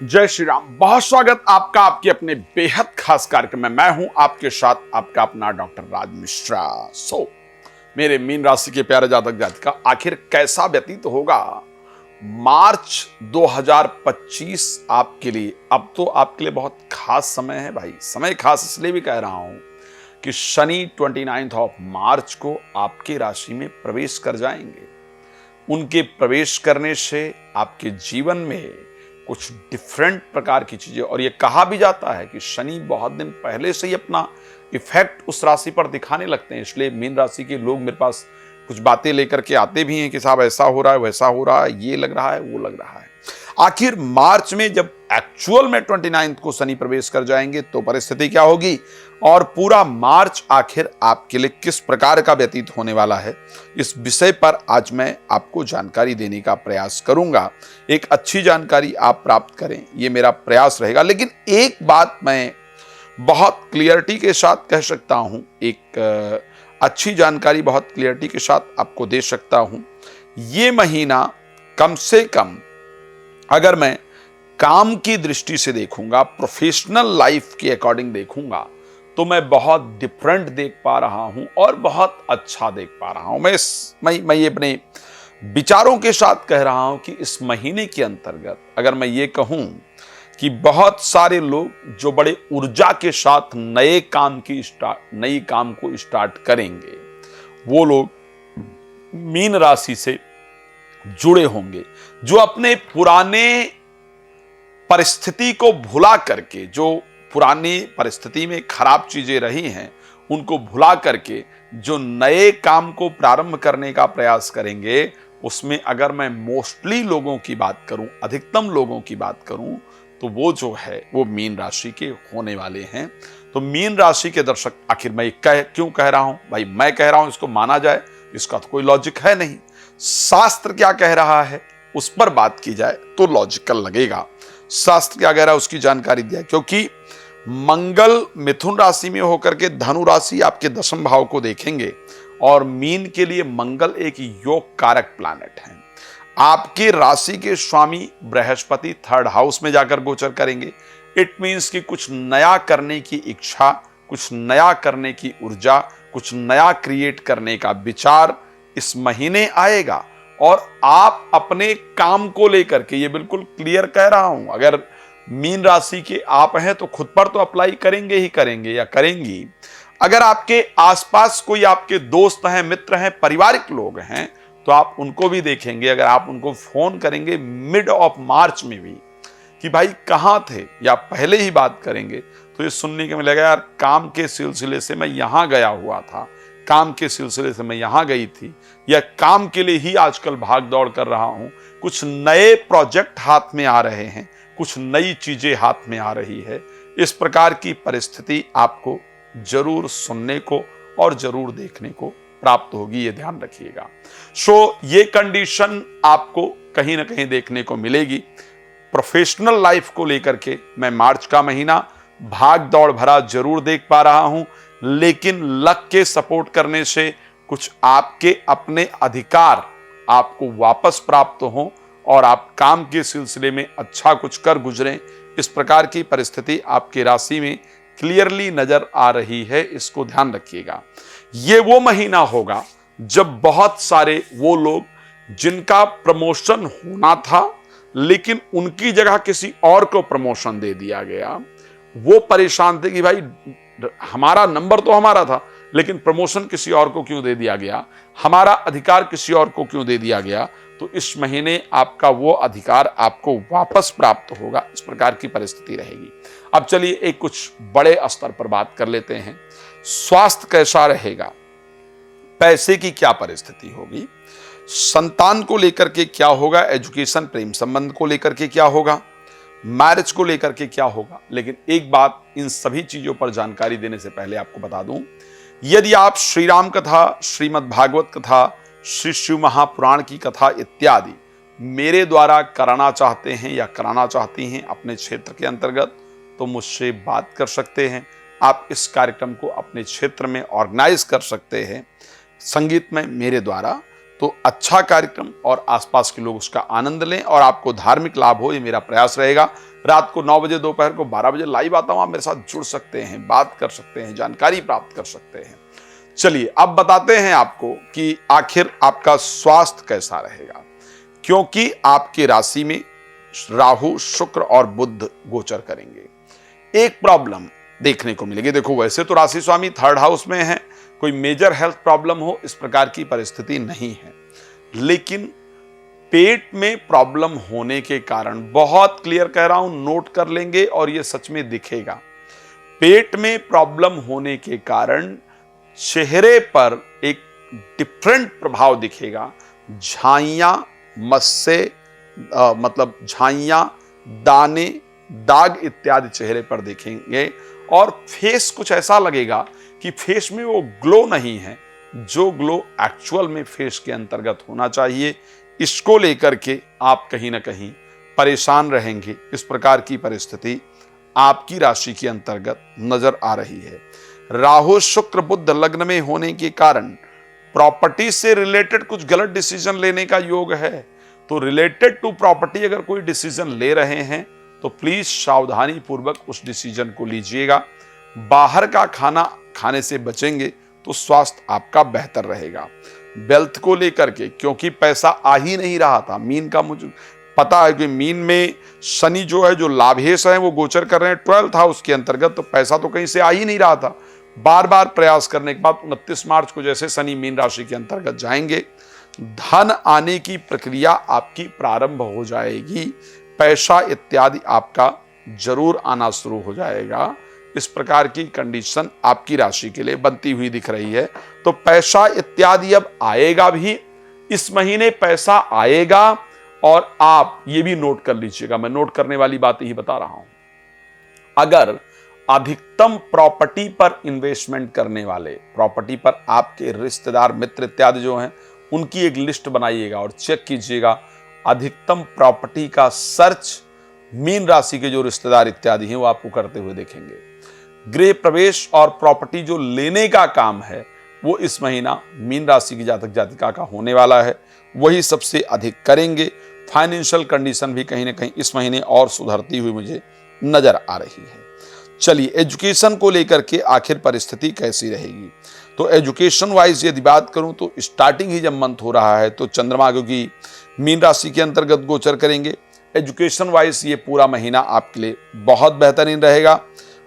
जय श्री राम। बहुत स्वागत आपका आपके अपने बेहद खास कार्यक्रम में। मैं हूं आपके साथ आपका अपना डॉक्टर राज मिश्रा। मेरे मीन राशि के प्यारे जातक जातिका, आखिर कैसा व्यतीत होगा मार्च 2025 आपके लिए? अब तो आपके लिए बहुत खास समय है भाई। समय खास इसलिए भी कह रहा हूं कि शनि 29 ऑफ मार्च को आपके राशि में प्रवेश कर जाएंगे। उनके प्रवेश करने से आपके जीवन में कुछ डिफरेंट प्रकार की चीजें, और ये कहा भी जाता है कि शनि बहुत दिन पहले से ही अपना इफेक्ट उस राशि पर दिखाने लगते हैं। इसलिए मीन राशि के लोग मेरे पास कुछ बातें लेकर के आते भी हैं कि साहब ऐसा हो रहा है, वैसा हो रहा है, ये लग रहा है, वो लग रहा है। आखिर मार्च में जब एक्चुअल में 29 को शनि प्रवेश कर जाएंगे तो परिस्थिति क्या होगी, और पूरा मार्च आखिर आपके लिए किस प्रकार का व्यतीत होने वाला है, इस विषय पर आज मैं आपको जानकारी देने का प्रयास करूंगा। एक अच्छी जानकारी आप प्राप्त करें, ये मेरा प्रयास रहेगा। लेकिन एक बात मैं बहुत क्लियरिटी के साथ कह सकता हूं, एक अच्छी जानकारी बहुत क्लियरिटी के साथ आपको दे सकता हूं। ये महीना कम से कम अगर मैं काम की दृष्टि से देखूंगा, प्रोफेशनल लाइफ के अकॉर्डिंग देखूंगा, तो मैं बहुत डिफरेंट देख पा रहा हूं और बहुत अच्छा देख पा रहा हूं। मैं ये अपने विचारों के साथ कह रहा हूं कि इस महीने के अंतर्गत अगर मैं ये कहूं कि बहुत सारे लोग जो बड़े ऊर्जा के साथ नई काम को स्टार्ट करेंगे, वो लोग मीन राशि से जुड़े होंगे। जो अपने पुराने परिस्थिति को भुला करके, जो पुरानी परिस्थिति में खराब चीजें रही हैं उनको भुला करके जो नए काम को प्रारंभ करने का प्रयास करेंगे, उसमें अगर मैं मोस्टली लोगों की बात करूं, अधिकतम लोगों की बात करूं, तो वो जो है वो मीन राशि के होने वाले हैं। तो मीन राशि के दर्शक, आखिर मैं क्यों कह रहा हूं भाई? मैं कह रहा हूं इसको माना जाए, इसका तो कोई लॉजिक है नहीं। शास्त्र क्या कह रहा है उस पर बात की जाए तो लॉजिकल लगेगा। शास्त्र क्या कह रहा है उसकी जानकारी दिया, क्योंकि मंगल मिथुन राशि में होकर के धनु राशि आपके दशम भाव को देखेंगे, और मीन के लिए मंगल एक योग कारक प्लैनेट है। आपके राशि के स्वामी बृहस्पति थर्ड हाउस में जाकर गोचर करेंगे। इट मीन्स कि कुछ नया करने की इच्छा, कुछ नया करने की ऊर्जा, कुछ नया क्रिएट करने का विचार इस महीने आएगा। और आप अपने काम को लेकर के, ये बिल्कुल क्लियर कह रहा हूं, अगर मीन राशि के आप हैं तो खुद पर तो अप्लाई करेंगे ही करेंगे या करेंगी। अगर आपके आसपास कोई आपके दोस्त हैं, मित्र हैं, पारिवारिक लोग हैं, तो आप उनको भी देखेंगे। अगर आप उनको फोन करेंगे मिड ऑफ मार्च में भी कि भाई कहां थे, या पहले ही बात करेंगे, तो ये सुनने को मिलेगा, यार काम के सिलसिले से मैं यहां गया हुआ था, काम के सिलसिले से मैं यहां गई थी, या काम के लिए ही आजकल भाग दौड़ कर रहा हूं, कुछ नए प्रोजेक्ट हाथ में आ रहे हैं, कुछ नई चीजें हाथ में आ रही है। इस प्रकार की परिस्थिति आपको जरूर सुनने को और जरूर देखने को प्राप्त होगी, ये ध्यान रखिएगा। ये कंडीशन आपको कहीं ना कहीं देखने को मिलेगी। प्रोफेशनल लाइफ को लेकर के मैं मार्च का महीना भाग दौड़ भरा जरूर देख पा रहा हूं, लेकिन लक के सपोर्ट करने से कुछ आपके अपने अधिकार आपको वापस प्राप्त हो और आप काम के सिलसिले में अच्छा कुछ कर गुजरें, इस प्रकार की परिस्थिति आपकी राशि में क्लियरली नजर आ रही है। इसको ध्यान रखिएगा। ये वो महीना होगा जब बहुत सारे वो लोग जिनका प्रमोशन होना था लेकिन उनकी जगह किसी और को प्रमोशन दे दिया गया, वो परेशान थे कि भाई हमारा नंबर तो हमारा था, लेकिन प्रमोशन किसी और को क्यों दे दिया गया, हमारा अधिकार किसी और को क्यों दे दिया गया। तो इस महीने आपका वो अधिकार आपको वापस प्राप्त होगा। इस प्रकार की परिस्थिति रहेगी। अब चलिए एक कुछ बड़े स्तर पर बात कर लेते हैं। स्वास्थ्य कैसा रहेगा, पैसे की क्या परिस्थिति होगी, संतान को लेकर के क्या होगा, एजुकेशन प्रेम संबंध को लेकर के क्या होगा, मैरिज को लेकर के क्या होगा। लेकिन एक बात, इन सभी चीजों पर जानकारी देने से पहले आपको बता दूं, यदि आप श्री राम कथा, श्रीमद् भागवत कथा, श्री शिव महापुराण की कथा इत्यादि मेरे द्वारा कराना चाहते हैं या कराना चाहती हैं अपने क्षेत्र के अंतर्गत, तो मुझसे बात कर सकते हैं। आप इस कार्यक्रम को अपने क्षेत्र में ऑर्गेनाइज कर सकते हैं संगीत में मेरे द्वारा। तो अच्छा कार्यक्रम और आसपास के लोग उसका आनंद लें और आपको धार्मिक लाभ हो, ये मेरा प्रयास रहेगा। रात को 9 बजे, दोपहर को 12 बजे लाइव आता हूं, आप मेरे साथ जुड़ सकते हैं, बात कर सकते हैं, जानकारी प्राप्त कर सकते हैं। चलिए अब बताते हैं आपको कि आखिर आपका स्वास्थ्य कैसा रहेगा, क्योंकि आपकी राशि में राहु, शुक्र और बुध गोचर करेंगे। एक प्रॉब्लम देखने को मिलेगी। देखो वैसे तो राशि स्वामी 3rd हाउस में है, कोई मेजर हेल्थ प्रॉब्लम हो इस प्रकार की परिस्थिति नहीं है, लेकिन पेट में प्रॉब्लम होने के कारण, बहुत क्लियर कह रहा हूं, नोट कर लेंगे और यह सच में दिखेगा। पेट में प्रॉब्लम होने के कारण चेहरे पर एक डिफरेंट प्रभाव दिखेगा। झाइयां, मस्से मतलब झाइयां, दाने, दाग इत्यादि चेहरे पर दिखेंगे और फेस कुछ ऐसा लगेगा कि फेस में वो ग्लो नहीं है जो ग्लो एक्चुअल में फेस के अंतर्गत होना चाहिए। इसको लेकर के आप कहीं ना कहीं परेशान रहेंगे। इस प्रकार की परिस्थिति आपकी राशि के अंतर्गत नजर आ रही है। राहु, शुक्र, बुध लग्न में होने के कारण प्रॉपर्टी से रिलेटेड कुछ गलत डिसीजन लेने का योग है। तो रिलेटेड टू प्रॉपर्टी अगर कोई डिसीजन ले रहे हैं तो प्लीज सावधानी पूर्वक उस डिसीजन को लीजिएगा। बाहर का खाना खाने से बचेंगे तो स्वास्थ्य आपका बेहतर रहेगा। वेल्थ को लेकर के, क्योंकि पैसा आ ही नहीं रहा था, मीन का मुझे पता है कि मीन में शनि जो है, जो लाभेश है, वो गोचर कर रहे हैं 12th हाउस के अंतर्गत, तो पैसा तो कहीं से आ ही नहीं रहा था। बार बार प्रयास करने के बाद 29 मार्च को जैसे शनि मीन राशि के अंतर्गत जाएंगे, धन आने की प्रक्रिया आपकी प्रारंभ हो जाएगी। पैसा इत्यादि आपका जरूर आना शुरू हो जाएगा। इस प्रकार की कंडीशन आपकी राशि के लिए बनती हुई दिख रही है। तो पैसा इत्यादि अब आएगा भी, इस महीने पैसा आएगा। और आप ये भी नोट कर लीजिएगा, मैं नोट करने वाली बात ही बता रहा हूं। अगर अधिकतम प्रॉपर्टी पर इन्वेस्टमेंट करने वाले, प्रॉपर्टी पर आपके रिश्तेदार, मित्र इत्यादि जो हैं, उनकी एक लिस्ट बनाइएगा और चेक कीजिएगा। अधिकतम प्रॉपर्टी का सर्च मीन राशि के जो रिश्तेदार इत्यादि हैं वो आपको करते हुए देखेंगे। गृह प्रवेश और प्रॉपर्टी जो लेने का काम है वो इस महीना मीन राशि की जातक जातिका का होने वाला है, वही सबसे अधिक करेंगे। फाइनेंशियल कंडीशन भी कहीं ना कहीं इस महीने और सुधरती हुई मुझे नजर आ रही है। चलिए एजुकेशन को लेकर के आखिर परिस्थिति कैसी रहेगी। तो एजुकेशन वाइज यदि बात करूं तो स्टार्टिंग ही जब मंथ हो रहा है तो चंद्रमा क्योंकि मीन राशि के अंतर्गत गोचर करेंगे, एजुकेशन वाइज ये पूरा महीना आपके लिए बहुत बेहतरीन रहेगा।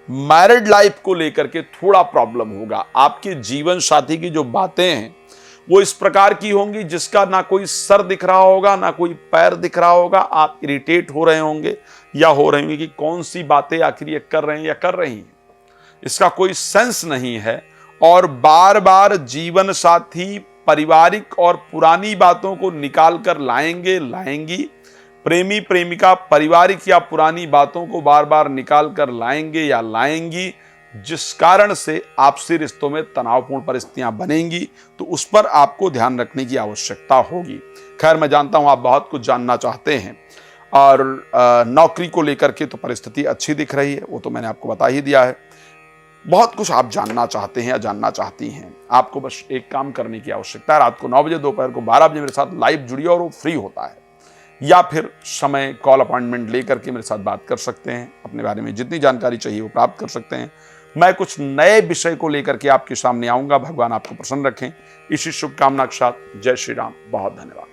मैरिड लाइफ को लेकर के थोड़ा प्रॉब्लम होगा। आपके जीवन साथी की जो बातें हैं वो इस प्रकार की होंगी जिसका ना कोई सर दिख रहा होगा, ना कोई पैर दिख रहा होगा। आप इरिटेट हो रहे होंगे या हो रहे होंगे कि कौन सी बातें आखिर ये कर रहे हैं या कर रही हैं, इसका कोई सेंस नहीं है। और बार बार जीवन साथी पारिवारिक और पुरानी बातों को निकाल कर लाएंगी। प्रेमी प्रेमिका पारिवारिक या पुरानी बातों को बार बार निकाल कर लाएंगे या लाएंगी, जिस कारण से आपसी रिश्तों में तनावपूर्ण परिस्थितियां बनेंगी। तो उस पर आपको ध्यान रखने की आवश्यकता होगी। खैर मैं जानता हूं आप बहुत कुछ जानना चाहते हैं और नौकरी को लेकर के तो परिस्थिति अच्छी दिख रही है, वो तो मैंने आपको बता ही दिया है। बहुत कुछ आप जानना चाहते हैं या जानना चाहती हैं, आपको बस एक काम करने की आवश्यकता है। रात को 9 बजे, दोपहर को 12 बजे मेरे साथ लाइव जुड़िए और वो फ्री होता है, या फिर समय कॉल अपॉइंटमेंट लेकर के मेरे साथ बात कर सकते हैं। अपने बारे में जितनी जानकारी चाहिए वो प्राप्त कर सकते हैं। मैं कुछ नए विषय को लेकर के आपके सामने आऊंगा। भगवान आपको प्रसन्न रखें। इसी शुभकामना के साथ जय श्री राम। बहुत धन्यवाद।